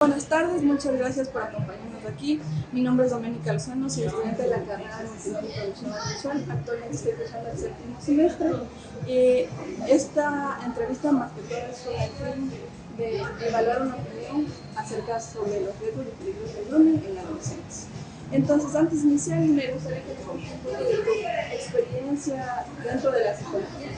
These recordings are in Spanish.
Buenas tardes, muchas gracias por acompañarnos aquí. Mi nombre es Doménica Lozano, soy estudiante de la carrera de Multimedia y Producción Audiovisual. Actualmente estoy cursando el séptimo semestre. Esta entrevista más que todo es con el fin de evaluar una opinión acerca sobre los riesgos y peligros del grooming en adolescentes. Entonces, antes de iniciar, me gustaría que nos cuentes un poco de tu experiencia dentro de la psicología.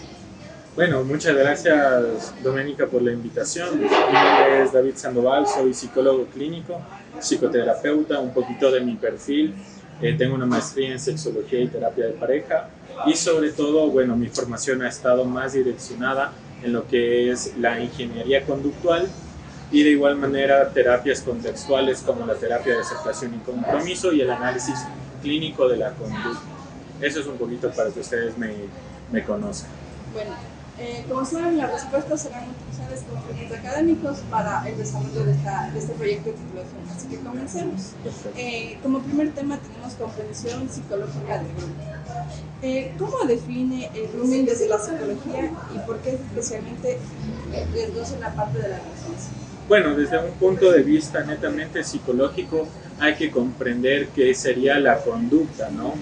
Bueno, muchas gracias Doménica por la invitación. Mi nombre es David Sandoval, soy psicólogo clínico, psicoterapeuta, un poquito de mi perfil. Tengo una maestría en sexología y terapia de pareja y sobre todo, bueno, mi formación ha estado más direccionada en lo que es la ingeniería conductual y de igual manera terapias contextuales como la terapia de aceptación y compromiso y el análisis clínico de la conducta. Eso es un poquito para que ustedes me conozcan. Bueno, como saben, las respuestas serán utilizadas como fines académicos para el desarrollo de este proyecto de titulación. Así que comencemos. Como primer tema tenemos comprensión psicológica del grooming. ¿Cómo define el grooming desde la psicología y por qué es especialmente riesgoso en la parte de la adolescencia? Bueno, desde un punto de vista netamente psicológico hay que comprender qué sería la conducta, ¿no?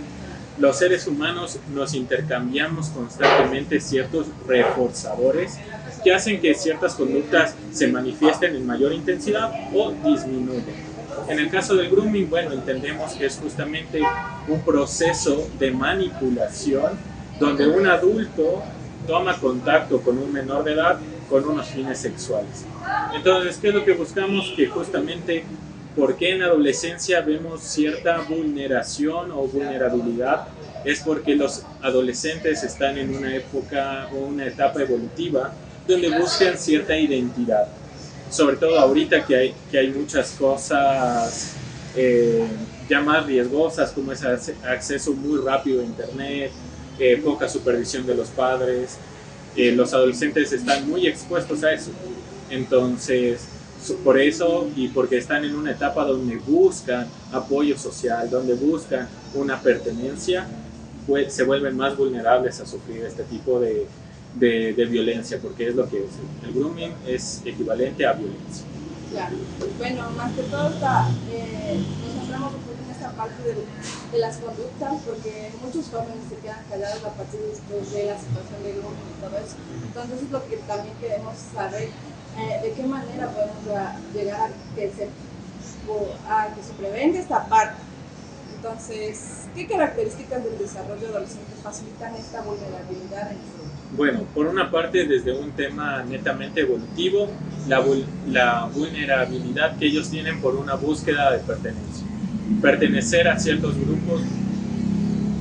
Los seres humanos nos intercambiamos constantemente ciertos reforzadores que hacen que ciertas conductas se manifiesten en mayor intensidad o disminuyan. En el caso del grooming, bueno, entendemos que es justamente un proceso de manipulación donde un adulto toma contacto con un menor de edad con unos fines sexuales. Entonces, ¿qué es lo que buscamos? Que justamente ¿por qué en la adolescencia vemos cierta vulneración o vulnerabilidad? Es porque los adolescentes están en una época o una etapa evolutiva donde buscan cierta identidad. Sobre todo ahorita que hay muchas cosas ya más riesgosas, como ese acceso muy rápido a internet, poca supervisión de los padres. Los adolescentes están muy expuestos a eso. Entonces, por eso y porque están en una etapa donde buscan apoyo social, donde buscan una pertenencia, pues se vuelven más vulnerables a sufrir este tipo de violencia, porque es lo que es. El grooming es equivalente a violencia. Claro. Bueno, más que todo nos centramos un poco en esta parte de las conductas, porque muchos jóvenes se quedan callados a partir de la situación de grooming y todo eso. Entonces es lo que también queremos saber. ¿De qué manera podemos llegar a que se prevenga esta parte? Entonces, ¿qué características del desarrollo adolescente facilitan esta vulnerabilidad en el grupo? Bueno, por una parte, desde un tema netamente evolutivo, la vulnerabilidad que ellos tienen por una búsqueda de pertenencia. Pertenecer a ciertos grupos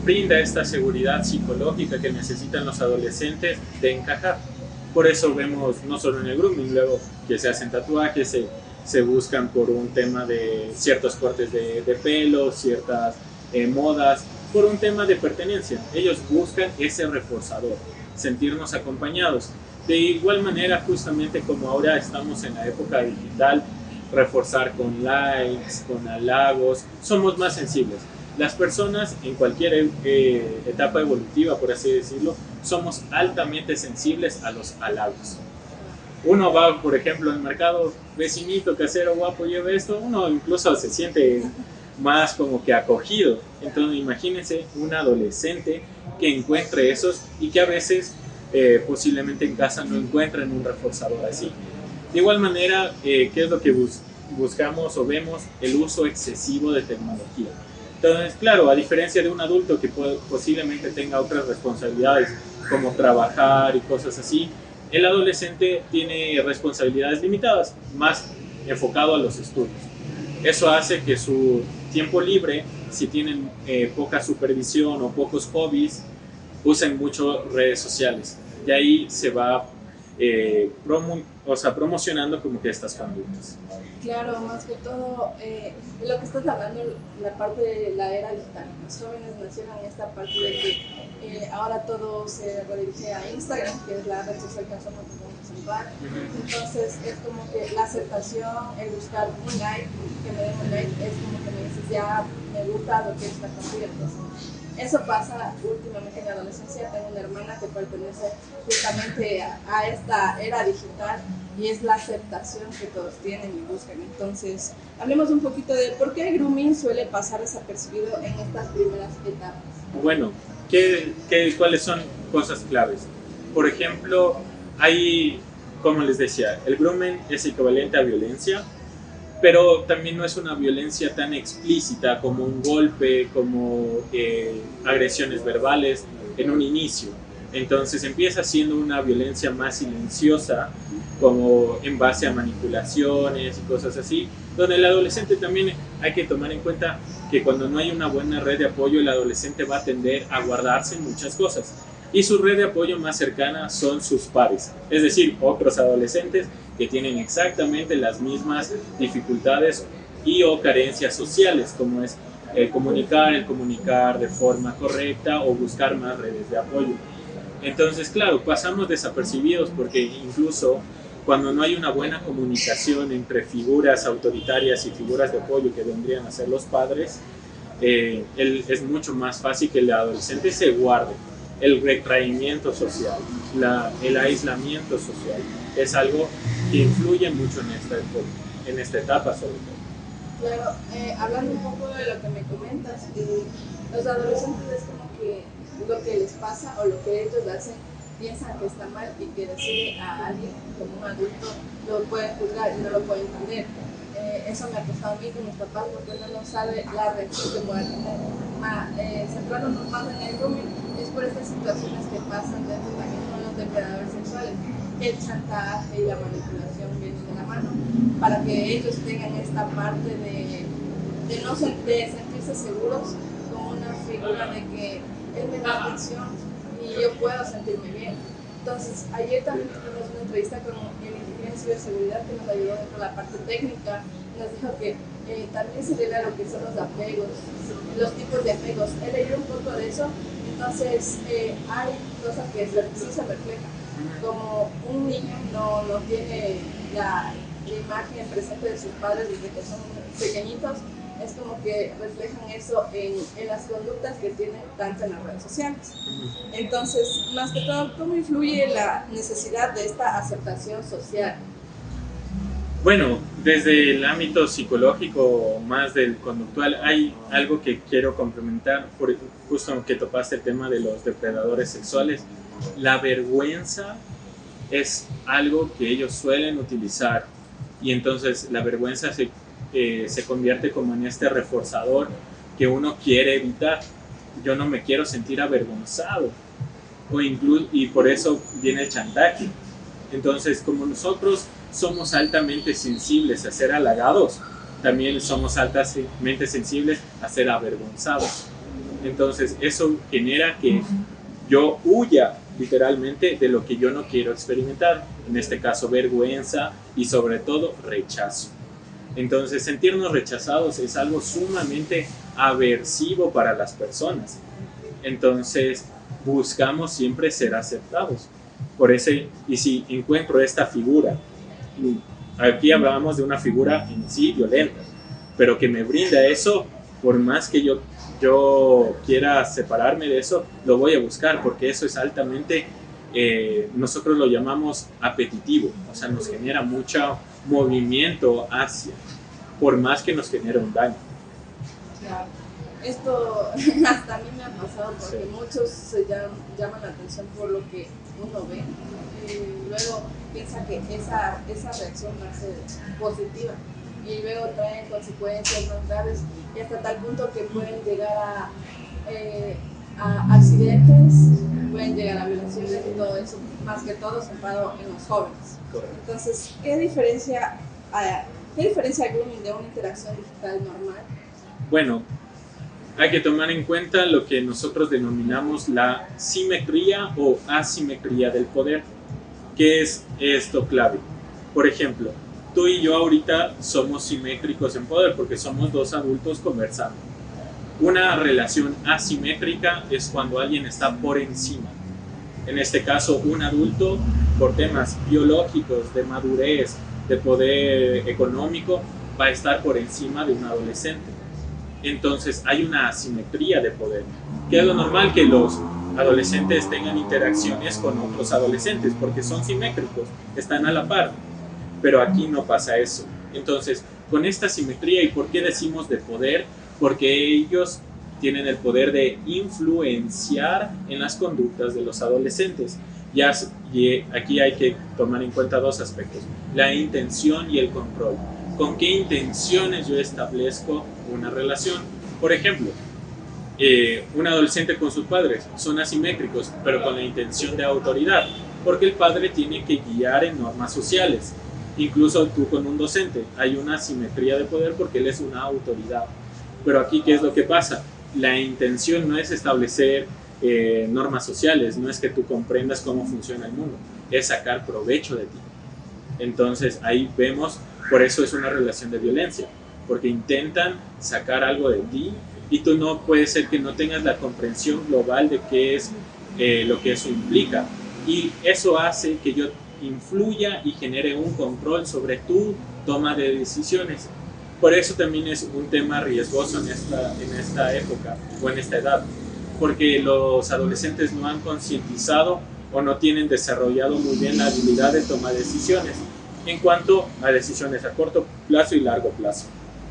brinda esta seguridad psicológica que necesitan los adolescentes de encajar. Por eso vemos, no solo en el grooming, luego que se hacen tatuajes, se buscan por un tema de ciertos cortes de pelo, ciertas modas, por un tema de pertenencia. Ellos buscan ese reforzador, sentirnos acompañados. De igual manera, justamente como ahora estamos en la época digital, reforzar con likes, con halagos, somos más sensibles. Las personas en cualquier etapa evolutiva, por así decirlo, somos altamente sensibles a los halagos. Uno va, por ejemplo, al mercado, vecinito, casero, guapo, lleva esto, uno incluso se siente más como que acogido. Entonces imagínense un adolescente que encuentre esos y que a veces posiblemente en casa no encuentren un reforzador así. De igual manera, ¿qué es lo que buscamos o vemos? El uso excesivo de tecnología. Entonces, claro, a diferencia de un adulto que posiblemente tenga otras responsabilidades como trabajar y cosas así, el adolescente tiene responsabilidades limitadas, más enfocado a los estudios. Eso hace que su tiempo libre, si tienen poca supervisión o pocos hobbies, usen mucho redes sociales. Y ahí se va promocionando como que estas conductas. Claro, más que todo, lo que estás hablando, la parte de la era digital. Los jóvenes nacieron en esta parte de que ahora todo se redirige a Instagram, que es la red social que nosotros podemos usar. Entonces es como que la aceptación, el buscar un like, que me den un like, es como que me dices, ya me gusta lo que está compartiendo. Eso pasa últimamente en la adolescencia. Tengo una hermana que pertenece justamente a esta era digital y es la aceptación que todos tienen y buscan. Entonces, hablemos un poquito de por qué el grooming suele pasar desapercibido en estas primeras etapas. Bueno, ¿cuáles son cosas claves? Por ejemplo, hay, como les decía, el grooming es equivalente a violencia, pero también no es una violencia tan explícita como un golpe, como agresiones verbales en un inicio. Entonces empieza siendo una violencia más silenciosa, como en base a manipulaciones y cosas así, donde el adolescente también hay que tomar en cuenta que cuando no hay una buena red de apoyo, el adolescente va a tender a guardarse muchas cosas. Y su red de apoyo más cercana son sus pares, es decir, otros adolescentes que tienen exactamente las mismas dificultades y o carencias sociales, como es el comunicar de forma correcta o buscar más redes de apoyo. Entonces, claro, pasamos desapercibidos porque incluso cuando no hay una buena comunicación entre figuras autoritarias y figuras de apoyo que vendrían a ser los padres, es mucho más fácil que el adolescente se guarde. El retraimiento social, el aislamiento social, es algo que influye mucho en esta etapa sobre todo. Claro, hablando un poco de lo que me comentas, los adolescentes es como que lo que les pasa o lo que ellos hacen piensan que está mal y que decide a alguien como un adulto lo puede juzgar y no lo puede entender. Eso me ha pasado a mí con mis papás porque uno no sabe la reacción que pueda tener. Centrándonos más en el grooming, es por estas situaciones que pasan dentro también con los depredadores sexuales. El chantaje y la manipulación vienen de la mano para que ellos tengan esta parte de sentirse seguros como una figura de que él me da atención y yo puedo sentirme bien. Entonces, ayer también tuvimos una entrevista con el ingeniero en ciberseguridad que nos ayudó con la parte técnica. Nos dijo que también se debe a lo que son los apegos, los tipos de apegos. He leído un poco de eso, entonces hay cosas que sí se reflejan. Como un niño no tiene la imagen presente de sus padres desde que son pequeñitos, es como que reflejan eso en las conductas que tienen tanto en las redes sociales. Entonces, más que todo, ¿cómo influye la necesidad de esta aceptación social? Bueno, desde el ámbito psicológico más del conductual, hay algo que quiero complementar, justo que topaste el tema de los depredadores sexuales. La vergüenza es algo que ellos suelen utilizar y entonces la vergüenza se convierte como en este reforzador que uno quiere evitar. Yo no me quiero sentir avergonzado y por eso viene el chantaje. Entonces, como nosotros somos altamente sensibles a ser halagados, también somos altamente sensibles a ser avergonzados. Entonces, eso genera que yo huya literalmente de lo que yo no quiero experimentar, en este caso vergüenza y sobre todo rechazo. Entonces, sentirnos rechazados es algo sumamente aversivo para las personas. Entonces, buscamos siempre ser aceptados. Por eso, y si encuentro esta figura, aquí hablamos de una figura en sí violenta, pero que me brinda eso, por más que yo quiera separarme de eso, lo voy a buscar, porque eso es altamente, nosotros lo llamamos apetitivo, o sea, nos genera mucho movimiento hacia, por más que nos genere un daño. Claro. Esto hasta a mí me ha pasado porque sí. Muchos se llaman la atención por lo que uno ve y luego piensa que esa reacción va a ser positiva y luego traen consecuencias más graves y hasta tal punto que pueden llegar a accidentes, pueden llegar a violaciones y todo eso, más que todo centrado en los jóvenes. Correcto. Entonces, ¿qué diferencia hay grooming de una interacción digital normal? Bueno, hay que tomar en cuenta lo que nosotros denominamos la simetría o asimetría del poder. ¿Qué es esto clave? Por ejemplo, tú y yo ahorita somos simétricos en poder porque somos dos adultos conversando. Una relación asimétrica es cuando alguien está por encima. En este caso, un adulto, por temas biológicos, de madurez, de poder económico, va a estar por encima de un adolescente. Entonces hay una asimetría de poder, que es lo normal que los adolescentes tengan interacciones con otros adolescentes, porque son simétricos, están a la par, pero aquí no pasa eso. Entonces, con esta simetría, ¿y por qué decimos de poder? Porque ellos tienen el poder de influenciar en las conductas de los adolescentes. Y aquí hay que tomar en cuenta dos aspectos: la intención y el control. ¿Con qué intenciones yo establezco una relación? Por ejemplo, un adolescente con sus padres son asimétricos, pero con la intención de autoridad, porque el padre tiene que guiar en normas sociales. Incluso tú con un docente hay una asimetría de poder porque él es una autoridad. Pero aquí, ¿qué es lo que pasa? La intención no es establecer normas sociales, no es que tú comprendas cómo funciona el mundo, es sacar provecho de ti. Entonces ahí vemos, por eso es una relación de violencia, porque intentan sacar algo de ti y tú no puede ser que no tengas la comprensión global de qué es lo que eso implica. Y eso hace que yo influya y genere un control sobre tu toma de decisiones. Por eso también es un tema riesgoso en esta época o en esta edad, porque los adolescentes no han concientizado o no tienen desarrollado muy bien la habilidad de tomar decisiones en cuanto a decisiones a corto plazo y largo plazo.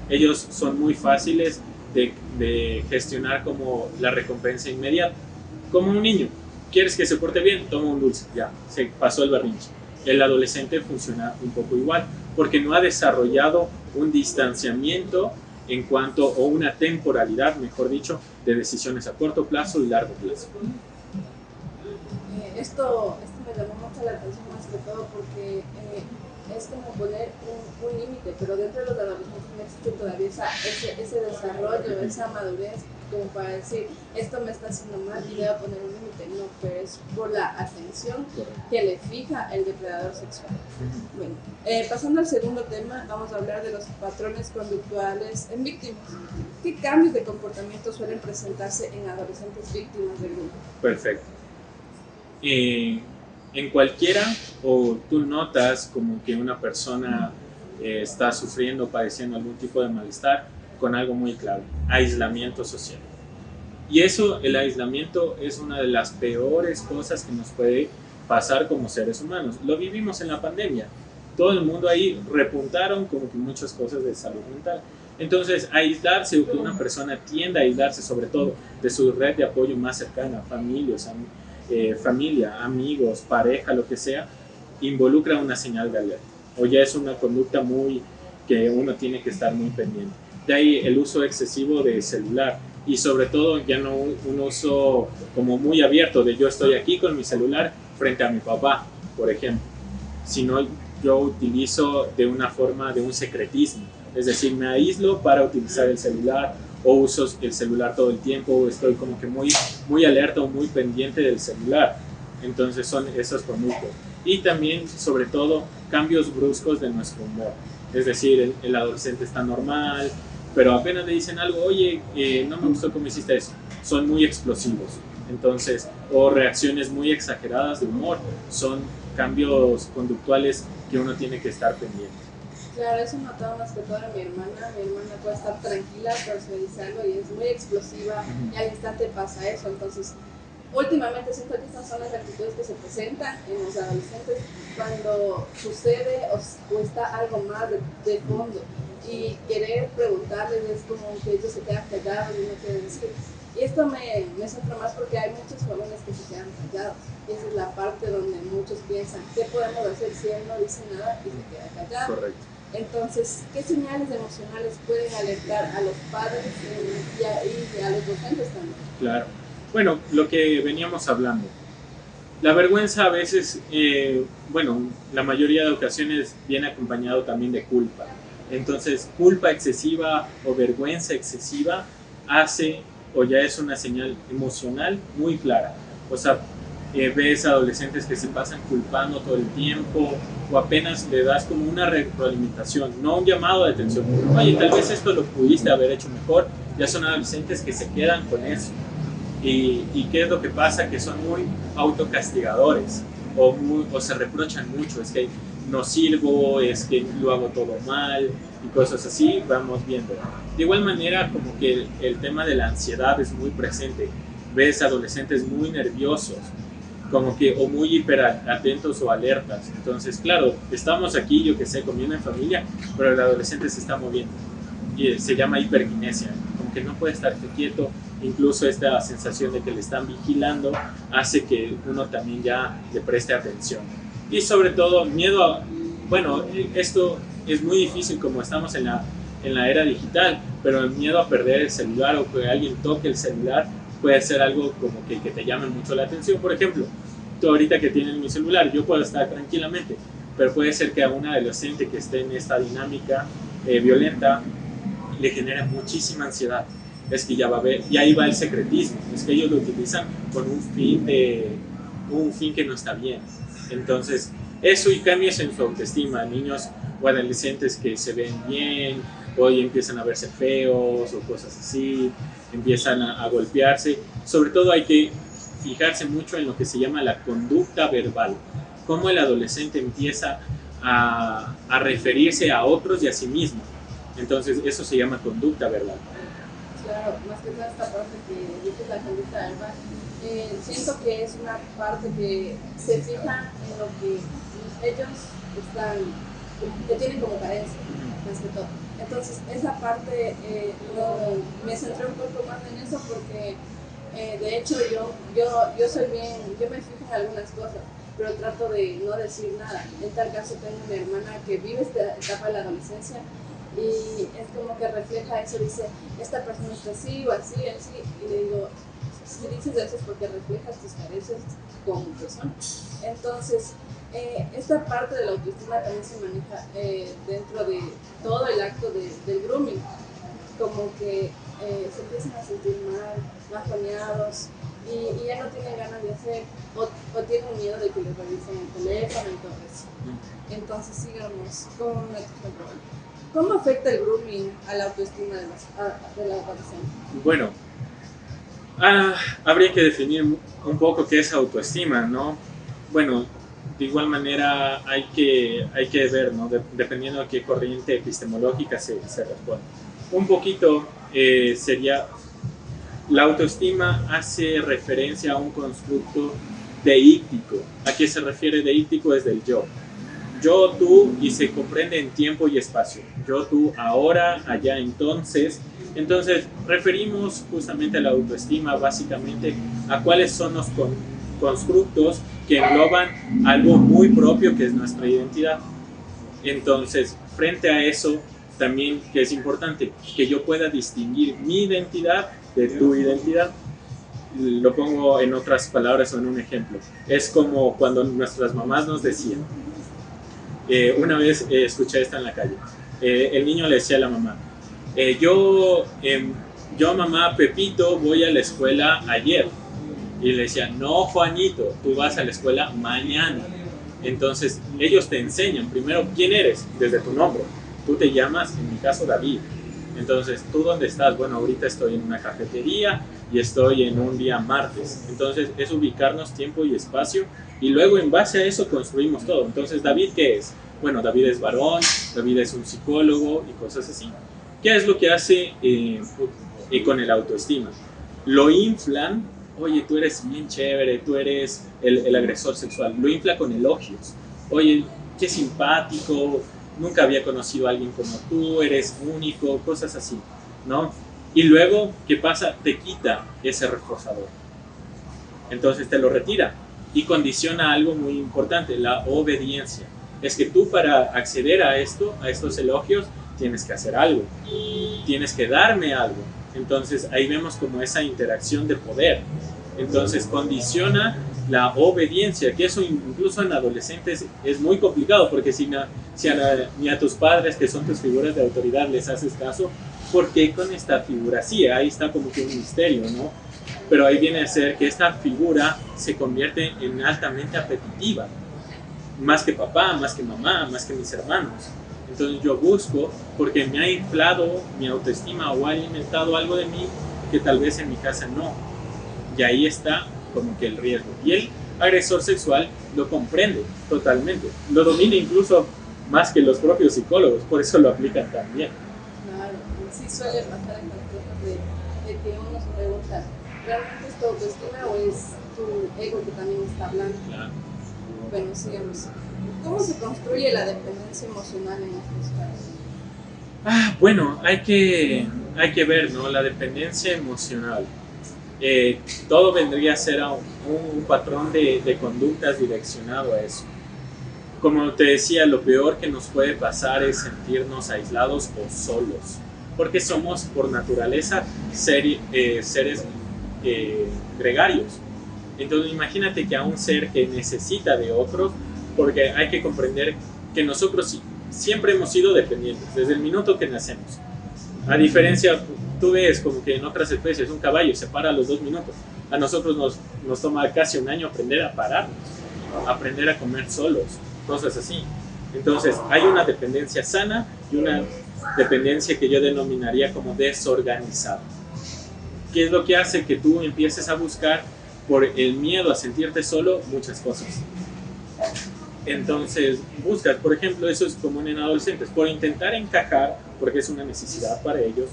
Ellos son muy fáciles de gestionar como la recompensa inmediata, como un niño. ¿Quieres que se porte bien? Toma un dulce, ya, se pasó el berrinche. El adolescente funciona un poco igual, porque no ha desarrollado un distanciamiento en cuanto, o una temporalidad, mejor dicho, de decisiones a corto plazo y largo plazo. Esto me llamó mucho la atención, más que todo porque es como poner un límite, pero dentro de los adolescentes no existe todavía ese desarrollo, esa madurez como para decir, esto me está haciendo mal y debo poner un límite. No, pero es por la atención que le fija el depredador sexual. Bueno, pasando al segundo tema, vamos a hablar de los patrones conductuales en víctimas. ¿Qué cambios de comportamiento suelen presentarse en adolescentes víctimas del bullying? Perfecto. En cualquiera, o tú notas como que una persona está sufriendo, padeciendo algún tipo de malestar, con algo muy claro: aislamiento social. Y eso, el aislamiento, es una de las peores cosas que nos puede pasar como seres humanos. Lo vivimos en la pandemia. Todo el mundo ahí repuntaron como que muchas cosas de salud mental. Entonces, aislarse, o que una persona tienda a aislarse, sobre todo de su red de apoyo más cercana, familia, amigos, pareja, lo que sea, involucra una señal de alerta, o ya es una conducta que uno tiene que estar muy pendiente. De ahí el uso excesivo de celular, y sobre todo ya no un uso como muy abierto de yo estoy aquí con mi celular frente a mi papá, por ejemplo, sino yo utilizo de una forma de un secretismo, es decir, me aíslo para utilizar el celular, o uso el celular todo el tiempo, o estoy como que muy alerta o muy pendiente del celular. Entonces son esos conductos. Y también, sobre todo, cambios bruscos de nuestro humor. Es decir, el adolescente está normal, pero apenas le dicen algo: oye, no me gustó cómo hiciste eso. Son muy explosivos. Entonces, o reacciones muy exageradas de humor, son cambios conductuales que uno tiene que estar pendiente. Claro, eso notaba más que todo a mi hermana. Mi hermana puede estar tranquila, pero se le dice algo y es muy explosiva, y al instante pasa eso. Entonces, últimamente siento que estas son las actitudes que se presentan en los adolescentes cuando sucede o está algo más de fondo, y querer preguntarles es como que ellos se quedan callados y no quieren decir. Y esto me centra más porque hay muchos jóvenes que se quedan callados, y esa es la parte donde muchos piensan: ¿qué podemos hacer si él no dice nada y se queda callado? Correcto. Entonces, ¿qué señales emocionales pueden alertar a los padres y a los docentes también? Claro. Bueno, lo que veníamos hablando. La vergüenza a veces, la mayoría de ocasiones viene acompañado también de culpa. Entonces, culpa excesiva o vergüenza excesiva hace, o ya es una señal emocional muy clara. O sea, ves adolescentes que se pasan culpando todo el tiempo, o apenas le das como una retroalimentación, no un llamado de atención: oye, tal vez esto lo pudiste haber hecho mejor. Ya son adolescentes que se quedan con eso. ¿Y qué es lo que pasa? Que son muy autocastigadores. o se reprochan mucho, es que no sirvo, es que lo hago todo mal y cosas así, vamos viendo. De igual manera, como que el tema de la ansiedad es muy presente. Ves adolescentes muy nerviosos, como que o muy hiperatentos o alertas. Entonces, claro, estamos aquí, yo que sé, comiendo en familia, pero el adolescente se está moviendo y se llama hiperquinesia, como que no puede estar quieto. Incluso esta sensación de que le están vigilando hace que uno también ya le preste atención. Y sobre todo, miedo a... Bueno, esto es muy difícil como estamos en la era digital, pero el miedo a perder el celular o que alguien toque el celular puede ser algo como que te llame mucho la atención. Por ejemplo, tú ahorita que tienes mi celular, yo puedo estar tranquilamente, pero puede ser que a un adolescente que esté en esta dinámica violenta le genere muchísima ansiedad. Es que ya va a ver, y ahí va el secretismo, es que ellos lo utilizan con un fin que no está bien. Entonces, eso y cambios en su autoestima, niños o adolescentes que se ven bien, hoy empiezan a verse feos o cosas así, empiezan a golpearse. Sobre todo hay que fijarse mucho en lo que se llama la conducta verbal, cómo el adolescente empieza a referirse a otros y a sí mismo. Entonces, eso se llama conducta verbal. Claro, más que toda esta parte que dices, la conducta verbal, siento que es una parte que se fija en lo que ellos que tienen como carencia, más que todo. Entonces, esa parte me centré un poco más en eso porque, de hecho, yo soy bien, yo me fijo en algunas cosas, pero trato de no decir nada. En tal caso, tengo una hermana que vive esta etapa de la adolescencia y es como que refleja eso, dice, esta persona está así o así, así, y le digo, si dices eso es porque reflejas tus carencias como persona. Entonces, esta parte de la autoestima también se maneja dentro de todo el acto del grooming, como que se empiezan a sentir mal, bajoneados, y ya no tienen ganas de hacer, o tienen miedo de que les revisen el teléfono y todo eso. Entonces, sigamos con un ejemplo. ¿Cómo afecta el grooming a la autoestima de la adolescente? Bueno, habría que definir un poco qué es autoestima, ¿no? Bueno, de igual manera hay que ver, ¿no? Dependiendo de qué corriente epistemológica se responde. Un poquito sería, la autoestima hace referencia a un constructo deíctico. ¿A qué se refiere deíctico? Es del yo. Yo, tú, y se comprende en tiempo y espacio. Yo, tú, ahora, allá, entonces. Entonces, referimos justamente a la autoestima básicamente a cuáles son los constructos que engloban algo muy propio que es nuestra identidad. Entonces, frente a eso, también que es importante que yo pueda distinguir mi identidad de tu identidad. Lo pongo en otras palabras o en un ejemplo. Es como cuando nuestras mamás nos decían, una vez escuché esto en la calle, el niño le decía a la mamá, yo mamá Pepito voy a la escuela ayer, y le decía, no Juanito, tú vas a la escuela mañana. Entonces ellos te enseñan primero quién eres desde tu nombre. Tú te llamas, en mi caso, David. Entonces, ¿tú dónde estás? Bueno, ahorita estoy en una cafetería y estoy en un día martes. Entonces, es ubicarnos tiempo y espacio y luego en base a eso construimos todo. Entonces, ¿David qué es? Bueno, David es varón, David es un psicólogo y cosas así. ¿Qué es lo que hace con el autoestima? Lo inflan, oye, tú eres bien chévere, tú eres el agresor sexual. Lo infla con elogios. Oye, qué simpático, nunca había conocido a alguien como tú, eres único, cosas así, ¿no? Y luego, ¿qué pasa? Te quita ese reforzador. Entonces te lo retira y condiciona algo muy importante, la obediencia. Es que tú para acceder a estos elogios, tienes que hacer algo, tienes que darme algo. Entonces ahí vemos como esa interacción de poder. Entonces condiciona la obediencia, que eso incluso en adolescentes es muy complicado, porque ni a tus padres, que son tus figuras de autoridad, les haces caso, ¿por qué con esta figura? Sí, ahí está como que un misterio, ¿no? Pero ahí viene a ser que esta figura se convierte en altamente apetitiva, más que papá, más que mamá, más que mis hermanos. Entonces yo busco, porque me ha inflado mi autoestima o ha alimentado algo de mí que tal vez en mi casa no. Y ahí está como que el riesgo. Y el agresor sexual lo comprende totalmente, lo domina incluso más que los propios psicólogos, por eso lo aplican también. Claro, sí suele pasar en las cosas de que uno se pregunta, ¿realmente es tu autoestima o es tu ego que también está hablando? Claro. Bueno, sigamos. ¿Cómo se construye la dependencia emocional en estos casos? Bueno, hay que ver, ¿no? La dependencia emocional. Todo vendría a ser un patrón de conductas direccionado a eso. Como te decía, lo peor que nos puede pasar es sentirnos aislados o solos, porque somos por naturaleza seres gregarios. Entonces imagínate que a un ser que necesita de otros, porque hay que comprender que nosotros siempre hemos sido dependientes, desde el minuto que nacemos. A diferencia, tú ves como que en otras especies un caballo se para a los 2 minutos. A nosotros nos toma casi un año aprender a pararnos, aprender a comer solos, cosas así. Entonces hay una dependencia sana y una dependencia que yo denominaría como desorganizada. ¿Qué es lo que hace que tú empieces a buscar, por el miedo a sentirte solo, muchas cosas? Entonces buscas, por ejemplo, eso es común en adolescentes, por intentar encajar, porque es una necesidad para ellos,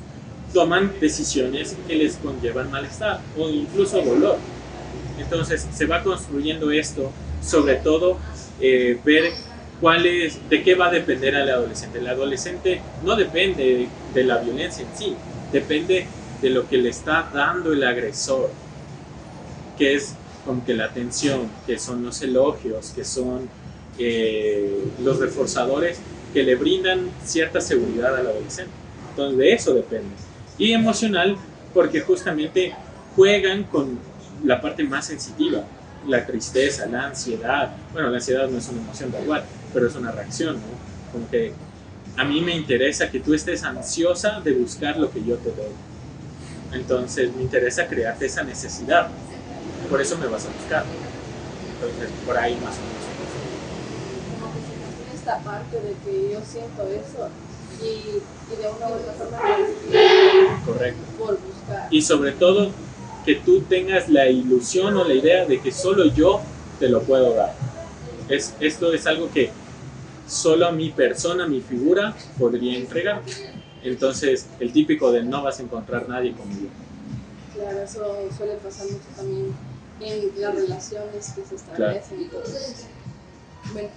toman decisiones que les conllevan malestar o incluso dolor. Entonces se va construyendo esto, sobre todo ver de qué va a depender al adolescente. El adolescente no depende de la violencia en sí, depende de lo que le está dando el agresor, que es como que la atención, que son los elogios, que son los reforzadores que le brindan cierta seguridad al adolescente. Entonces de eso depende. Y emocional, porque justamente juegan con la parte más sensitiva, la tristeza, la ansiedad. Bueno, la ansiedad no es una emoción da igual, pero es una reacción, ¿no? Como que a mí me interesa que tú estés ansiosa de buscar lo que yo te doy. Entonces me interesa crearte esa necesidad. Por eso me vas a buscar. Entonces, por ahí más o menos. Como que se mantiene esta parte de que yo siento eso y de una u otra forma Correcto. por buscar. Y sobre todo, que tú tengas la ilusión o la idea de que solo yo te lo puedo dar. Esto es algo que solo mi persona, mi figura, podría entregar. Entonces, el típico de no vas a encontrar nadie como yo. Claro, eso suele pasar mucho también en las relaciones que se establecen y todo eso. Bueno,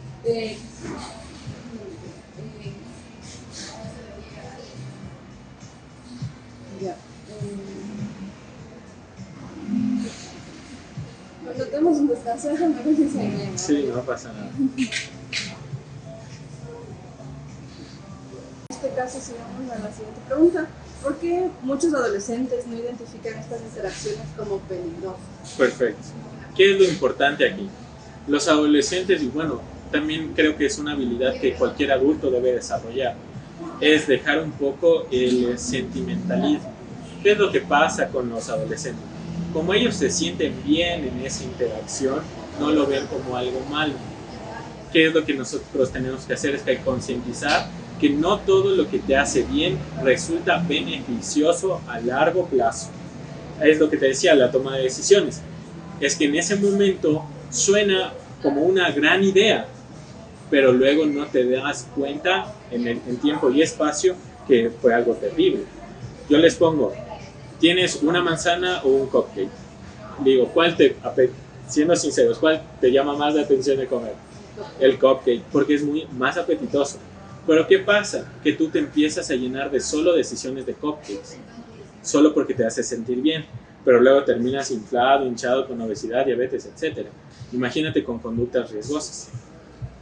ya. Cuando tenemos un descanso, déjame ver si se me Sí, no pasa nada. En este caso, sigamos a la siguiente pregunta. ¿Por qué muchos adolescentes no identifican estas interacciones como peligrosas? Perfecto. ¿Qué es lo importante aquí? Los adolescentes, y bueno, también creo que es una habilidad que cualquier adulto debe desarrollar, es dejar un poco el sentimentalismo. ¿Qué es lo que pasa con los adolescentes? Como ellos se sienten bien en esa interacción, no lo ven como algo malo. ¿Qué es lo que nosotros tenemos que hacer? Es que concientizar que no todo lo que te hace bien resulta beneficioso a largo plazo. Es lo que te decía, la toma de decisiones. Es que en ese momento suena como una gran idea, pero luego no te das cuenta en tiempo y espacio que fue algo terrible. Yo les pongo, tienes una manzana o un cupcake. Digo, siendo sinceros, ¿cuál te llama más la atención de comer? El cupcake, porque es más apetitoso. Pero ¿qué pasa? Que tú te empiezas a llenar de solo decisiones de cupcakes, solo porque te hace sentir bien, pero luego terminas inflado, hinchado con obesidad, diabetes, etc. Imagínate con conductas riesgosas.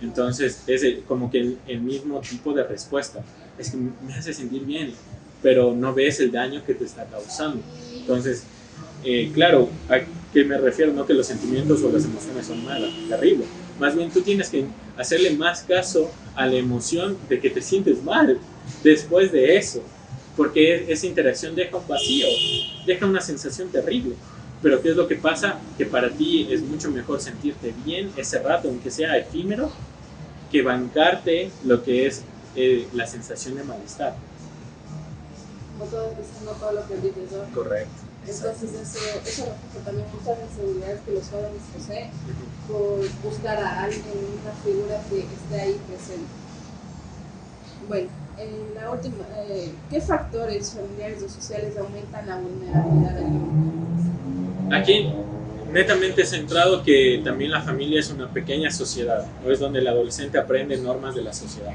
Entonces es como que el mismo tipo de respuesta. Es que me hace sentir bien, pero no ves el daño que te está causando. Entonces, claro, ¿a qué me refiero? No que los sentimientos o las emociones son malas, terrible. Más bien tú tienes que hacerle más caso a la emoción de que te sientes mal después de eso, porque esa interacción deja un vacío, deja una sensación terrible. Pero ¿qué es lo que pasa? Que para ti es mucho mejor sentirte bien ese rato, aunque sea efímero, que bancarte lo que es la sensación de malestar. Como todo es diciendo todo lo que dices, ¿no? Correcto. Entonces eso refleja también muchas inseguridades que los jóvenes poseen por buscar a alguien, una figura que esté ahí presente. Bueno, la última, ¿qué factores familiares o sociales aumentan la vulnerabilidad del niño? Aquí, netamente centrado que también la familia es una pequeña sociedad, ¿no? Es donde el adolescente aprende normas de la sociedad.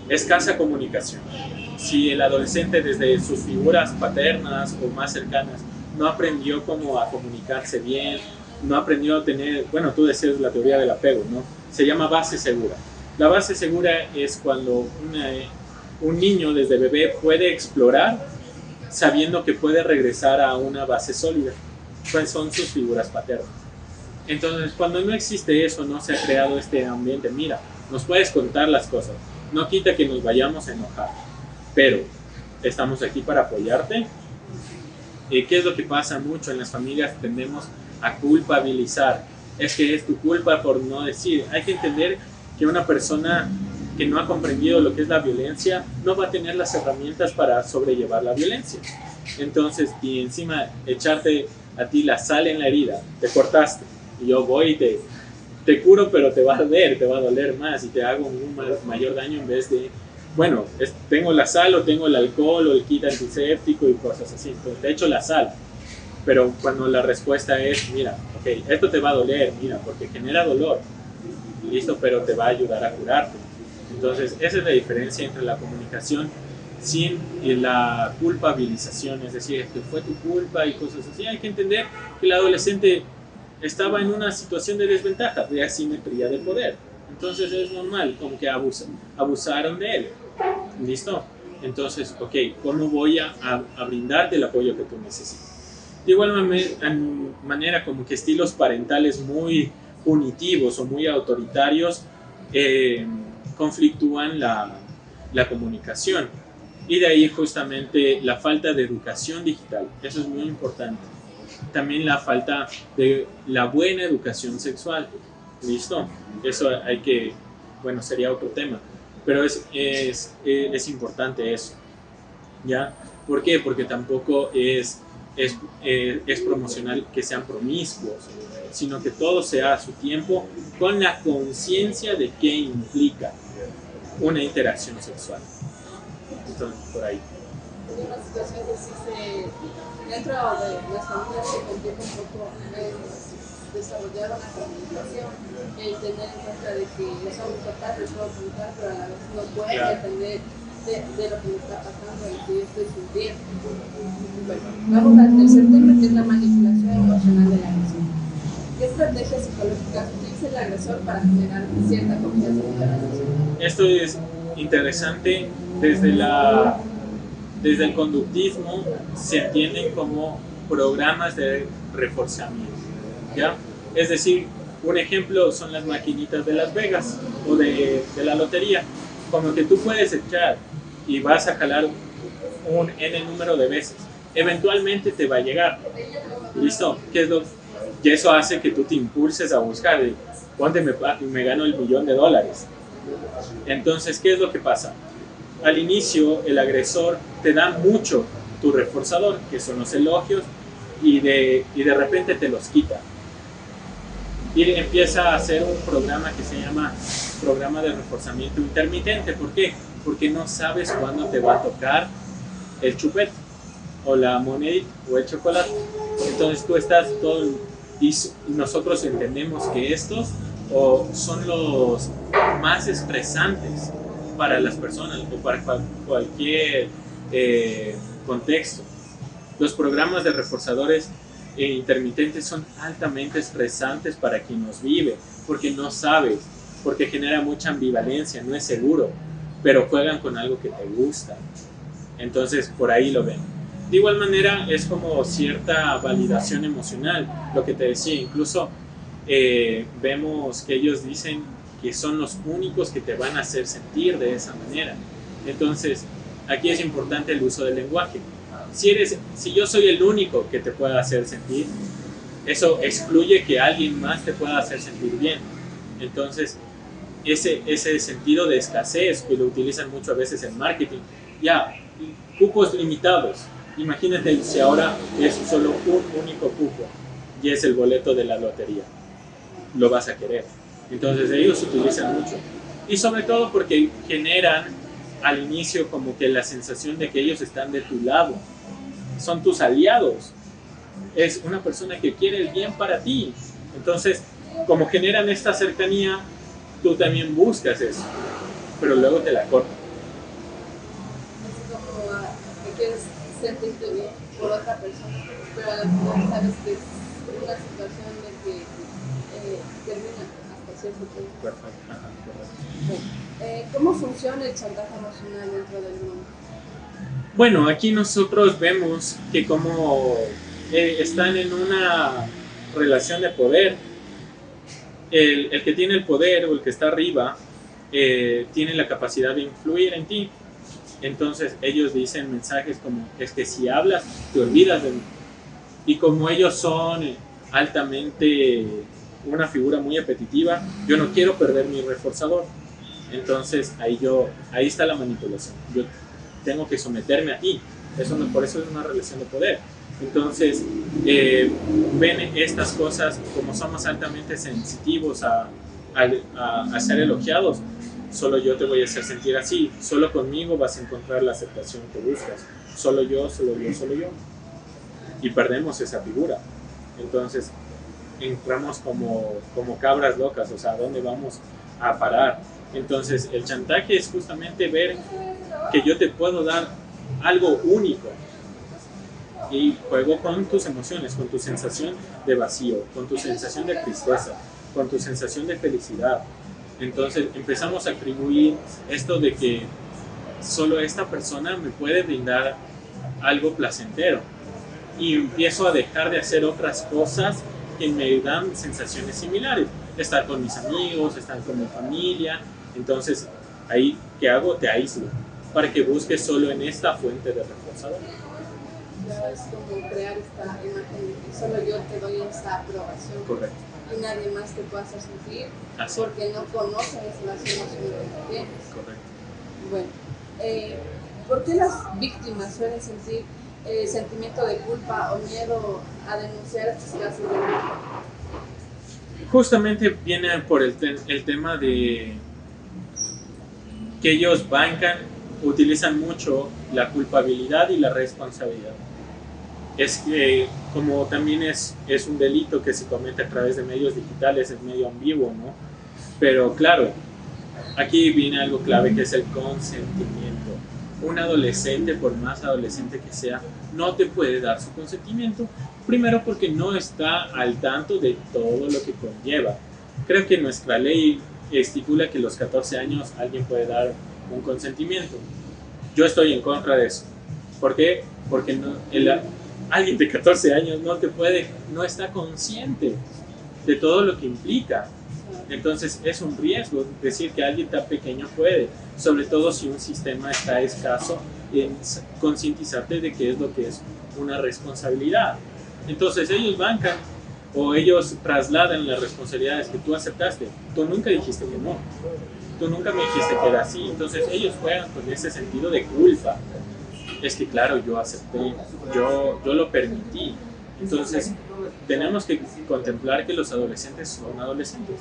Escasa comunicación. Si el adolescente desde sus figuras paternas o más cercanas no aprendió cómo a comunicarse bien, no aprendió a tener, bueno, tú decías la teoría del apego, ¿no? Se llama base segura. La base segura es cuando un niño desde bebé puede explorar sabiendo que puede regresar a una base sólida. ¿Cuáles son sus figuras paternas? Entonces, cuando no existe eso, no se ha creado este ambiente, mira, nos puedes contar las cosas, no quita que nos vayamos a enojar, pero estamos aquí para apoyarte. ¿Qué es lo que pasa mucho en las familias? Tendemos a culpabilizar, es que es tu culpa por no decir. Hay que entender que una persona que no ha comprendido lo que es la violencia no va a tener las herramientas para sobrellevar la violencia. Entonces, y encima echarte a ti la sal en la herida, te cortaste, y yo voy y te curo, pero te va a arder, te va a doler más y te hago un mayor daño en vez de, bueno, tengo la sal o tengo el alcohol o el kit antiséptico y cosas así, entonces te echo la sal, pero cuando la respuesta es, mira, ok, esto te va a doler, mira, porque genera dolor, listo, pero te va a ayudar a curarte. Entonces, esa es la diferencia entre la comunicación sin la culpabilización, es decir, que fue tu culpa y cosas así. Hay que entender que el adolescente estaba en una situación de desventaja, de asimetría de poder. Entonces es normal, como que abusaron de él. ¿Listo? Entonces, ok, ¿cómo voy a brindarte el apoyo que tú necesitas? De igual manera, como que estilos parentales muy punitivos o muy autoritarios conflictúan la comunicación. Y de ahí justamente la falta de educación digital, eso es muy importante. También la falta de la buena educación sexual, ¿listo? Eso hay que, bueno, sería otro tema, pero es importante eso, ¿ya? ¿Por qué? Porque tampoco es promocional que sean promiscuos, sino que todo sea a su tiempo con la conciencia de qué implica una interacción sexual. Entonces, por ahí. Una situación que sí dentro de las familias se complica un poco desarrollar una comunicación, el tener en cuenta de que somos capaces de comunicar, pero a la vez no pueden entender de lo que me está pasando y que yo estoy sintiendo. Bueno, vamos al tercer tema, que es la manipulación emocional del agresor. ¿Qué estrategias psicológicas utiliza el agresor para generar cierta confianza en la relación? Esto es interesante. Desde el conductismo se entienden como programas de reforzamiento, ¿ya? Es decir, un ejemplo son las maquinitas de Las Vegas o de la lotería, como que tú puedes echar y vas a jalar un N número de veces, eventualmente te va a llegar, ¿listo? Y eso hace que tú te impulses a buscar de cuánto me gano el $1.000.000. Entonces, ¿qué es lo que pasa? Al inicio, el agresor te da mucho tu reforzador, que son los elogios, y de repente te los quita. Y empieza a hacer un programa que se llama programa de reforzamiento intermitente. ¿Por qué? Porque no sabes cuándo te va a tocar el chupete, o la monedita, o el chocolate. Entonces tú estás todo... Y nosotros entendemos que estos son los más estresantes para las personas o para cualquier contexto. Los programas de reforzadores intermitentes son altamente estresantes para quien los vive, porque no sabes, porque genera mucha ambivalencia, no es seguro, pero juegan con algo que te gusta. Entonces por ahí lo ven. De igual manera es como cierta validación emocional, lo que te decía, incluso vemos que ellos dicen que son los únicos que te van a hacer sentir de esa manera. Entonces, aquí es importante el uso del lenguaje. Si yo soy el único que te pueda hacer sentir, eso excluye que alguien más te pueda hacer sentir bien. Entonces, ese sentido de escasez que lo utilizan mucho a veces en marketing, ya, cupos limitados, Imagínate si ahora es solo un único cupo y es el boleto de la lotería. Lo vas a querer. Entonces ellos utilizan mucho. Y sobre todo porque generan al inicio como que la sensación de que ellos están de tu lado. Son tus aliados. Es una persona que quiere el bien para ti. Entonces, como generan esta cercanía, tú también buscas eso. Pero luego te la cortan. Es como que quieres sentirte bien por otra persona, pero a la final sabes que es una situación de que termina hasta cierto punto. Perfecto. Ajá, correcto. ¿Cómo funciona el chantaje emocional dentro del mundo? Bueno, aquí nosotros vemos que como están en una relación de poder, el que tiene el poder o el que está arriba tiene la capacidad de influir en ti. Entonces ellos dicen mensajes como, es que si hablas, te olvidas de mí. Y como ellos son altamente una figura muy apetitiva, yo no quiero perder mi reforzador. Entonces ahí está la manipulación. Yo tengo que someterme a ti. Por eso es una relación de poder. Entonces ven estas cosas, como somos altamente sensitivos a ser elogiados. Solo yo te voy a hacer sentir así, solo conmigo vas a encontrar la aceptación que buscas, solo yo, solo yo, solo yo. Y perdemos esa figura. Entonces entramos como cabras locas, o sea, ¿a dónde vamos a parar? Entonces el chantaje es justamente ver que yo te puedo dar algo único. Y juego con tus emociones, con tu sensación de vacío, con tu sensación de tristeza, con tu sensación de felicidad. Entonces empezamos a atribuir esto de que solo esta persona me puede brindar algo placentero y empiezo a dejar de hacer otras cosas que me dan sensaciones similares, estar con mis amigos, estar con mi familia. Entonces ahí, ¿qué hago? Te aíslo para que busques solo en esta fuente de reforzador. Es como crear esta imagen de que solo yo te doy esta aprobación. Correcto. Y nadie más te puede hacer sentir Así. porque no conocen las emociones que tienes. Correcto. Bueno, ¿por qué las víctimas suelen sentir sentimiento de culpa o miedo a denunciar estos casos de bullying? Justamente viene por el tema de que ellos utilizan mucho la culpabilidad y la responsabilidad. Es que como también es un delito que se comete a través de medios digitales, es medio ambiguo, ¿no? Pero claro, aquí viene algo clave que es el consentimiento. Un adolescente, por más adolescente que sea, no te puede dar su consentimiento, primero porque no está al tanto de todo lo que conlleva. Creo que nuestra ley estipula que a los 14 años alguien puede dar un consentimiento. Yo estoy en contra de eso. ¿Por qué? Porque alguien de 14 años no está consciente de todo lo que implica. Entonces es un riesgo decir que alguien tan pequeño puede, sobre todo si un sistema está escaso en concientizarte de qué es lo que es una responsabilidad. Entonces ellos bancan o ellos trasladan las responsabilidades que tú aceptaste. Tú nunca dijiste que no, tú nunca me dijiste que era así. Entonces ellos juegan con ese sentido de culpa. Es que claro, yo acepté, yo lo permití. Entonces tenemos que contemplar que los adolescentes son adolescentes.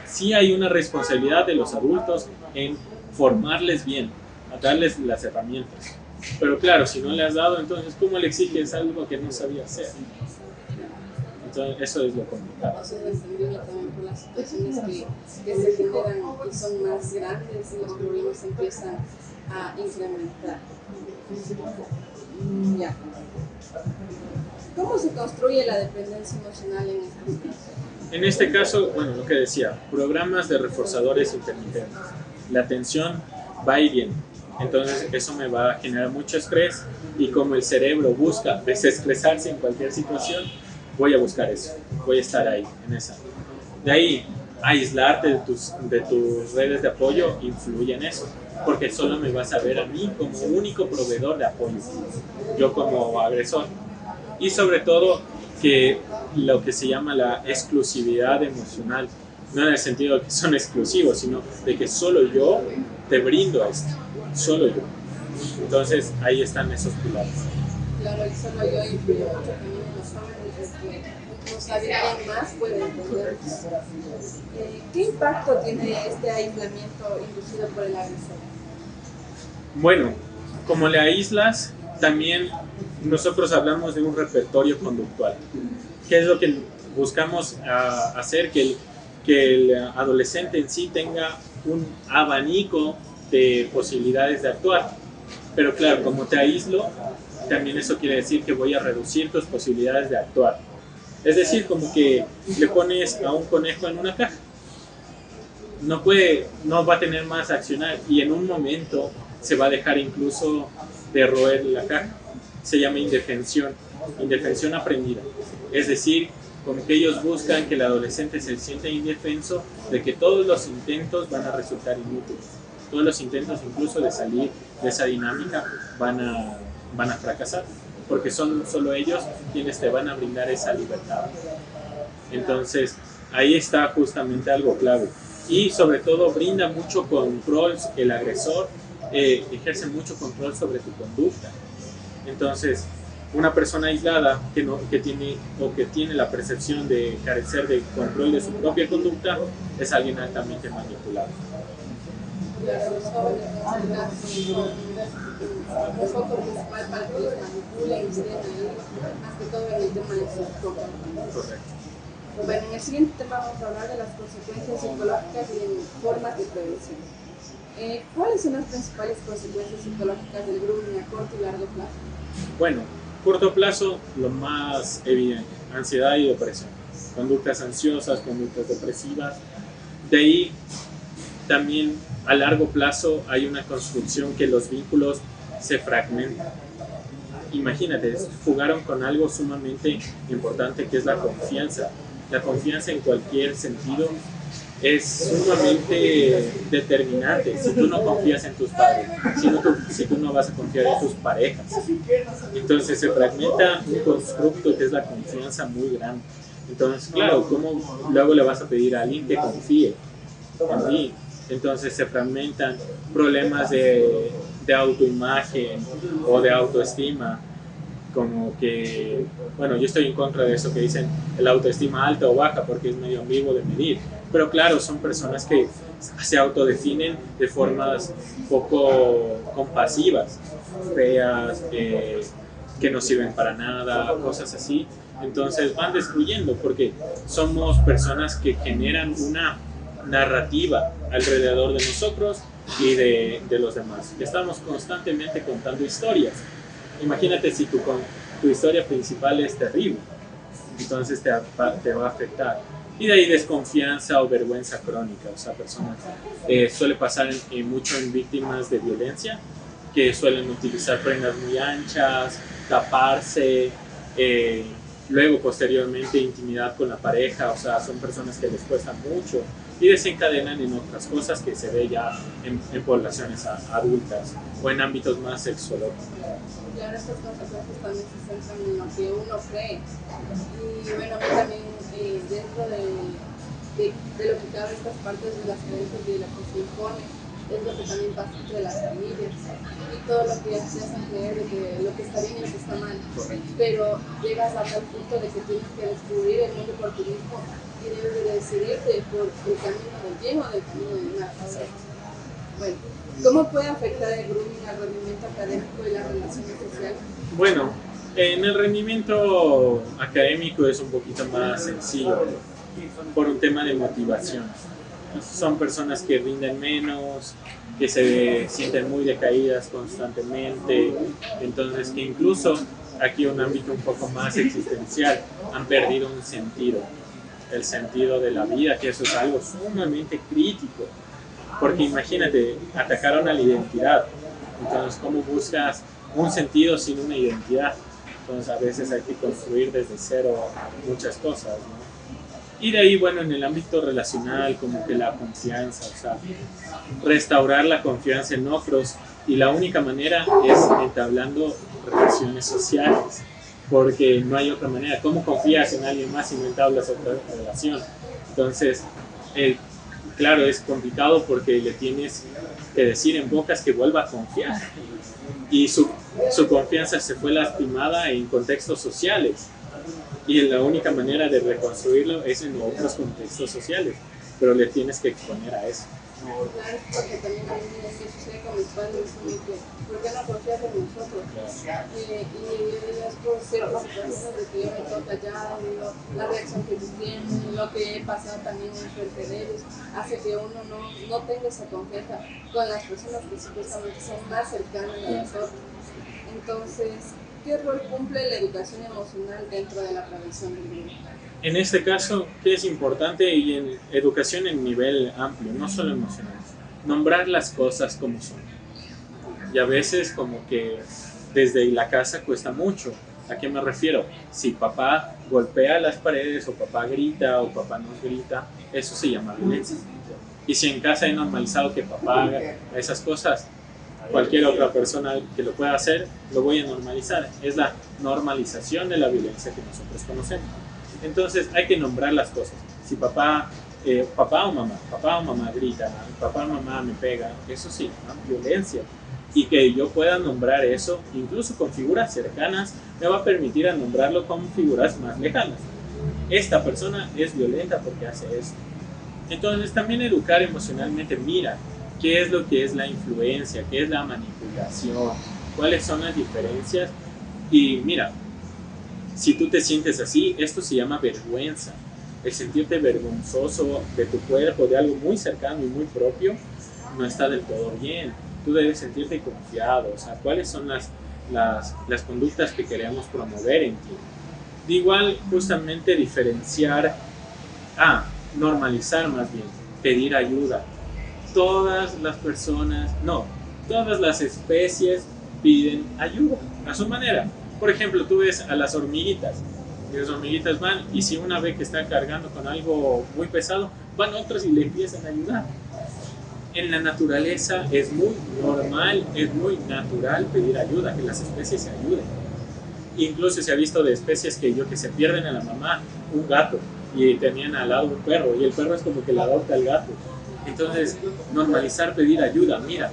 Sí hay una responsabilidad de los adultos en formarles bien, a darles las herramientas. Pero claro, si no le has dado, entonces ¿cómo le exiges algo que no sabía hacer? Entonces eso es lo complicado. Eso es entendible también por las situaciones que se generan y son más grandes y los problemas empiezan a incrementar. Ya. ¿Cómo se construye la dependencia emocional en estos casos? En este caso, bueno, lo que decía, programas de reforzadores intermitentes. La atención va y viene. Entonces eso me va a generar mucho estrés y como el cerebro busca desestresarse en cualquier situación, voy a buscar eso, voy a estar ahí, en esa. De ahí, aislarte de tus redes de apoyo influye en eso, porque solo me vas a ver a mí como único proveedor de apoyo, yo como agresor. Y sobre todo, que lo que se llama la exclusividad emocional, no en el sentido de que son exclusivos, sino de que solo yo te brindo esto, solo yo. Entonces ahí están esos pilares. Claro, el solo yo influye mucho también en los jóvenes, que no saben quién más puede entender. ¿Qué impacto tiene este aislamiento inducido por el agresor? Bueno, como le aíslas, también nosotros hablamos de un repertorio conductual. ¿Qué es lo que buscamos hacer? Que el adolescente en sí tenga un abanico de posibilidades de actuar. Pero claro, como te aíslo, también eso quiere decir que voy a reducir tus posibilidades de actuar. Es decir, como que le pones a un conejo en una caja. No va a tener más accionar y en un momento se va a dejar incluso de roer la caja. Se llama indefensión aprendida. Es decir, como que ellos buscan que el adolescente se sienta indefenso de que todos los intentos van a resultar inútiles. Todos los intentos incluso de salir de esa dinámica van a fracasar, porque son solo ellos quienes te van a brindar esa libertad. Entonces, ahí está justamente algo clave. Y sobre todo brinda mucho control, el agresor ejerce mucho control sobre tu conducta. Entonces, una persona aislada que tiene la percepción de carecer de control de su propia conducta es alguien altamente manipulable. Los jóvenes son un foco principal para que los manipulen y estén ahí, más que todo en el tema de sus comportamientos. Correcto. Bueno, en el siguiente tema vamos a hablar de las consecuencias psicológicas y formas de prevención. ¿Cuáles son las principales consecuencias psicológicas del grooming a corto y largo plazo? Bueno, corto plazo, lo más evidente, ansiedad y depresión, conductas ansiosas, conductas depresivas. De ahí también a largo plazo hay una construcción que los vínculos se fragmentan. Imagínate, jugaron con algo sumamente importante que es la confianza. La confianza en cualquier sentido es sumamente determinante. Si tú no confías en tus padres, si tú no vas a confiar en tus parejas, entonces se fragmenta un constructo que es la confianza muy grande. Entonces, claro, ¿cómo luego le vas a pedir a alguien que confíe en ti? Entonces se fragmentan problemas de autoimagen o de autoestima, como que, bueno, yo estoy en contra de eso que dicen el autoestima alta o baja porque es medio ambiguo de medir, pero claro, son personas que se autodefinen de formas poco compasivas, feas, que no sirven para nada, cosas así. Entonces van destruyendo porque somos personas que generan una narrativa alrededor de nosotros y de los demás. Estamos constantemente contando historias. Imagínate si tu historia principal es terrible, entonces te va a afectar. Y de ahí desconfianza o vergüenza crónica. O sea, personas suele pasar mucho en víctimas de violencia, que suelen utilizar prendas muy anchas, taparse, luego posteriormente intimidad con la pareja. O sea, son personas que les cuesta mucho y desencadenan en otras cosas que se ve ya en poblaciones adultas o en ámbitos más sexológicos. Claro, estas consecuencias también se centran en lo que uno cree. Y bueno, a mí también dentro de lo que cabe estas partes de las creencias y de lo que se impone, es lo que también pasa entre las familias y todo lo que se hacen creer de que lo que está bien y lo que está mal. Pero llegas a tal punto de que tienes que descubrir el mundo por ti mismo y debes de decidirte por el camino del bien o del camino del mal. Bueno, ¿cómo puede afectar el grooming al rendimiento académico y las relaciones sociales? Bueno, en el rendimiento académico es un poquito más sencillo por un tema de motivación. Son personas que rinden menos, que se sienten muy decaídas constantemente, entonces que incluso aquí un ámbito un poco más existencial, han perdido un sentido, el sentido de la vida, que eso es algo sumamente crítico, porque imagínate, atacaron a la identidad, entonces ¿cómo buscas un sentido sin una identidad? Entonces a veces hay que construir desde cero muchas cosas, ¿no? Y de ahí, bueno, en el ámbito relacional, como que la confianza, o sea, restaurar la confianza en otros, y la única manera es entablando relaciones sociales, porque no hay otra manera. ¿Cómo confías en alguien más si no entablas otra relación? Entonces, claro, es complicado porque le tienes que decir en bocas que vuelva a confiar. Y su confianza se fue lastimada en contextos sociales. Y la única manera de reconstruirlo es en otros contextos sociales. Pero le tienes que exponer a eso. Claro, porque también a mí me sucede con mis padres, ¿por qué no confías en nosotros? Y es por ciertas situaciones de que yo me toca ya, la reacción que ellos tienen, lo que he pasado también frente de ellos, hace que uno no tenga esa confianza con las personas que supuestamente son más cercanas a nosotros. Entonces, ¿qué rol cumple la educación emocional dentro de la prevención del bullying? En este caso, ¿qué es importante? Y en educación en nivel amplio, no solo emocional, nombrar las cosas como son. Y a veces como que desde la casa cuesta mucho. ¿A qué me refiero? Si papá golpea las paredes, o papá grita, o papá nos grita, eso se llama violencia. Y si en casa he normalizado que papá haga esas cosas, cualquier otra persona que lo pueda hacer, lo voy a normalizar. Es la normalización de la violencia que nosotros conocemos. Entonces hay que nombrar las cosas. Si papá o mamá grita, papá o mamá me pega, eso sí, ¿no? Violencia. Y que yo pueda nombrar eso, incluso con figuras cercanas, me va a permitir a nombrarlo con figuras más lejanas. Esta persona es violenta porque hace esto. Entonces también educar emocionalmente, mira, qué es lo que es la influencia, qué es la manipulación, cuáles son las diferencias. Y mira, si tú te sientes así, esto se llama vergüenza. El sentirte vergonzoso de tu cuerpo, de algo muy cercano y muy propio, no está del todo bien. Tú debes sentirte confiado. O sea, ¿cuáles son las conductas que queremos promover en ti? De igual, justamente diferenciar, normalizar más bien, pedir ayuda. Todas las personas, no, todas las especies piden ayuda a su manera. Por ejemplo, tú ves a las hormiguitas, y las hormiguitas van, y si una ve que está cargando con algo muy pesado, van otros y le empiezan a ayudar. En la naturaleza es muy normal, es muy natural pedir ayuda, que las especies se ayuden. Incluso se ha visto de especies que se pierden a la mamá, un gato, y tenían al lado un perro, y el perro es como que le adopta al gato. Entonces, normalizar pedir ayuda. Mira,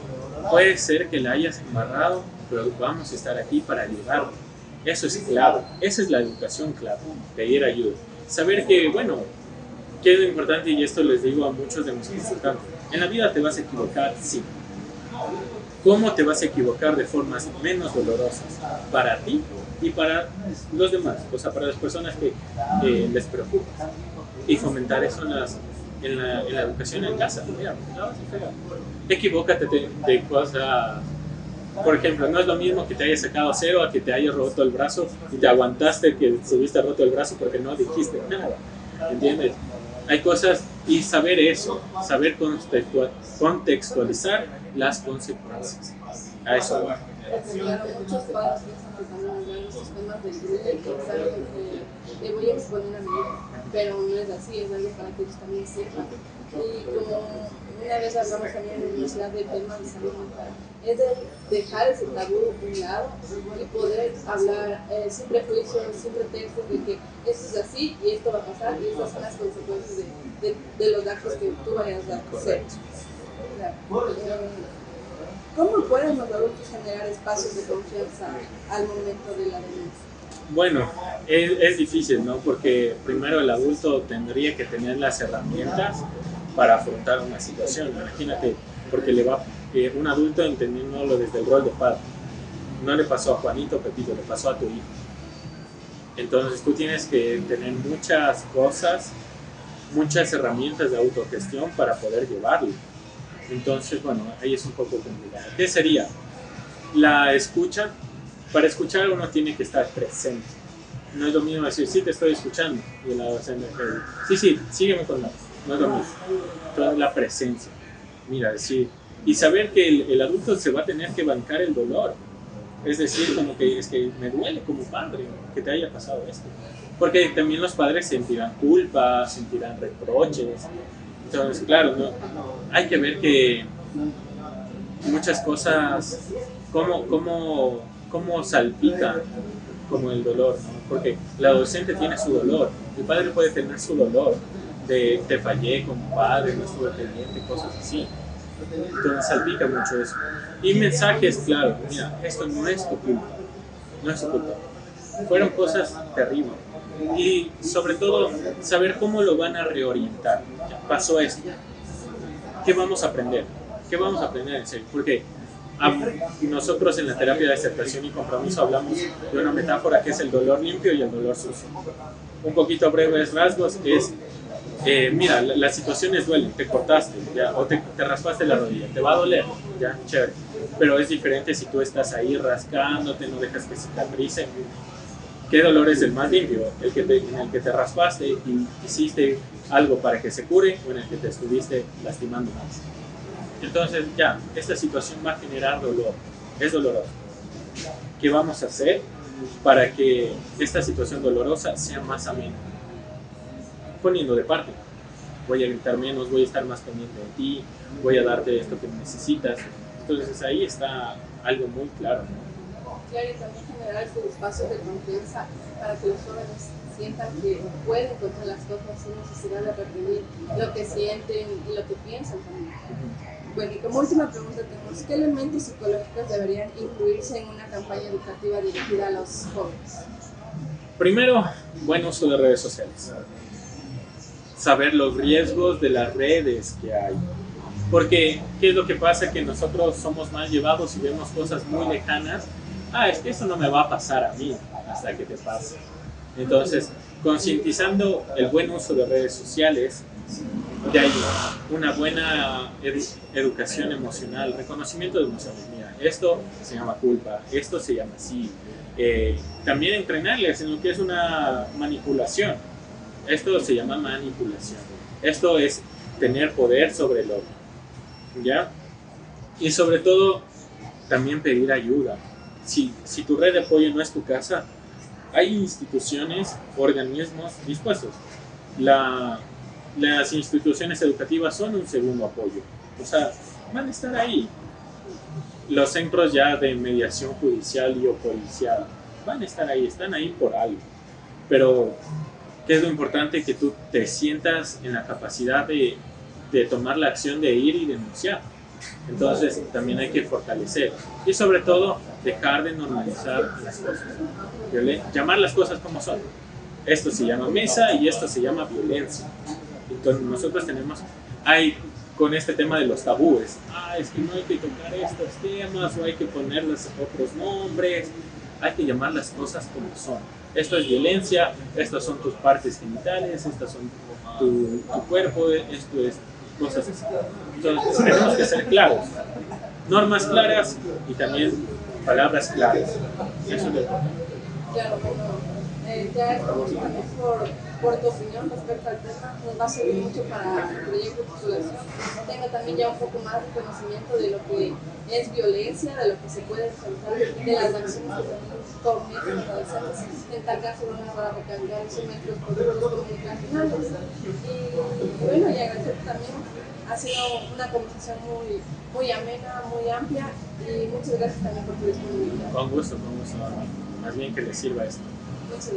puede ser que la hayas embarrado, pero vamos a estar aquí para ayudarlo. Eso es clave, esa es la educación clave, pedir ayuda. Saber que, bueno, ¿qué es lo importante? Y esto les digo a muchos de mis consultantes. En la vida te vas a equivocar, sí. ¿Cómo te vas a equivocar de formas menos dolorosas para ti y para los demás? O sea, para las personas que les preocupa. Y fomentar eso en la educación en casa. Mira, la vas a pegar. Equivócate de cosas. Por ejemplo, no es lo mismo que te hayas sacado cero a que te hayas roto el brazo y te aguantaste que se hubiese roto el brazo porque no dijiste nada. ¿Entiendes? Hay cosas, y saber eso, saber contextualizar las consecuencias. A eso va. Claro, muchos padres piensan que también hablan estos temas del bullying, que es algo que voy a exponer a mi hijo, pero no es así, es algo para que ellos también sepan. Y como una vez hablamos también en la universidad del tema de salud mental, es de dejar ese tabú a un lado y poder hablar sin prejuicios, sin pretextos de que esto es así y esto va a pasar y estas son las consecuencias de los actos que tú vayas a hacer. Claro. ¿Cómo pueden los adultos generar espacios de confianza al momento de la denuncia? Bueno, es difícil, ¿no? Porque primero el adulto tendría que tener las herramientas para afrontar una situación. Imagínate, porque un adulto entendiéndolo desde el rol de padre. No le pasó a Juanito, Pepito, le pasó a tu hijo. Entonces tú tienes que tener muchas cosas, muchas herramientas de autogestión para poder llevarlo. Entonces, bueno, ahí es un poco complicado. ¿Qué sería? La escucha. Para escuchar uno tiene que estar presente. No es lo mismo decir, sí, te estoy escuchando. Y el adolescente sí, sígueme con la... No es lo mismo. Entonces, la presencia. Mira, decir... Y saber que el adulto se va a tener que bancar el dolor. Es decir, como que es que me duele como padre que te haya pasado esto. Porque también los padres sentirán culpa, sentirán reproches. Entonces, claro, ¿no? Hay que ver que muchas cosas, cómo salpican como el dolor, ¿no? Porque el adolescente tiene su dolor, el padre puede tener su dolor, de te fallé como padre, no estuve pendiente, cosas así. Entonces salpica mucho eso. Y mensajes, claro, mira, esto no es tu culpa, no es tu culpa. Fueron cosas terribles. Y sobre todo, saber cómo lo van a reorientar. Pasó esto. ¿Qué vamos a aprender? ¿Qué vamos a aprender en serio? Porque nosotros en la terapia de aceptación y compromiso hablamos de una metáfora que es el dolor limpio y el dolor sucio. Un poquito breves rasgos es, mira, las situaciones duelen, te cortaste, ya, o te raspaste la rodilla, te va a doler, ya, chévere. Pero es diferente si tú estás ahí rascándote, no dejas que cicatrice. ¿Qué dolor es el más limpio? En el que te raspaste y hiciste algo para que se cure, o en el que te estuviste lastimando más. Entonces ya, esta situación va a generar dolor, es doloroso. ¿Qué vamos a hacer para que esta situación dolorosa sea más amena? Poniendo de parte. Voy a gritar menos, voy a estar más pendiente de ti, voy a darte esto que necesitas. Entonces ahí está algo muy claro, ¿no? Claro, y también generar estos espacios de confianza para que los jóvenes sientan que pueden contar las cosas sin necesidad de reprimir lo que sienten y lo que piensan también. Bueno, y como última pregunta tenemos, ¿qué elementos psicológicos deberían incluirse en una campaña educativa dirigida a los jóvenes? Primero, buen uso de redes sociales. Saber los riesgos de las redes que hay. Porque, ¿qué es lo que pasa? Que nosotros somos mal llevados y vemos cosas muy lejanas. Es que eso no me va a pasar a mí hasta que te pase. Entonces, concientizando el buen uso de redes sociales, de ahí una buena educación emocional, reconocimiento de emociones. Mira, esto se llama culpa, esto se llama así. También entrenarles en lo que es una manipulación. Esto se llama manipulación. Esto es tener poder sobre el otro. ¿Ya? Y sobre todo, también pedir ayuda. Si tu red de apoyo no es tu casa, hay instituciones, organismos dispuestos. Las instituciones educativas son un segundo apoyo. O sea, van a estar ahí. Los centros ya de mediación judicial y o policial van a estar ahí, están ahí por algo. Pero, ¿qué es lo importante? Que tú te sientas en la capacidad de tomar la acción de ir y denunciar. Entonces también hay que fortalecer y sobre todo dejar de normalizar las cosas, llamar las cosas como son. Esto se llama mesa y esto se llama violencia. Entonces nosotros con este tema de los tabúes, es que no hay que tocar estos temas o hay que ponerles otros nombres, hay que llamar las cosas como son. Esto es violencia, estas son tus partes genitales, estas son tu cuerpo, esto es cosas así. Entonces tenemos que ser claros, normas claras y también palabras claras. Eso es lo importante. Claro, bueno, ya estamos también por tu opinión respecto al tema, nos va a servir mucho para el proyecto de titulación. Tenga también ya un poco más de conocimiento de lo que es violencia, de lo que se puede enfrentar, de las acciones que tenemos con niños adolescentes. En tal caso vamos a recalcar esos métodos comunicacionales. Y bueno, y agradecerte también. Ha sido una conversación muy amena, muy amplia y muchas gracias también por tu disponibilidad. Con gusto, más bien que les sirva esto. Muchas gracias.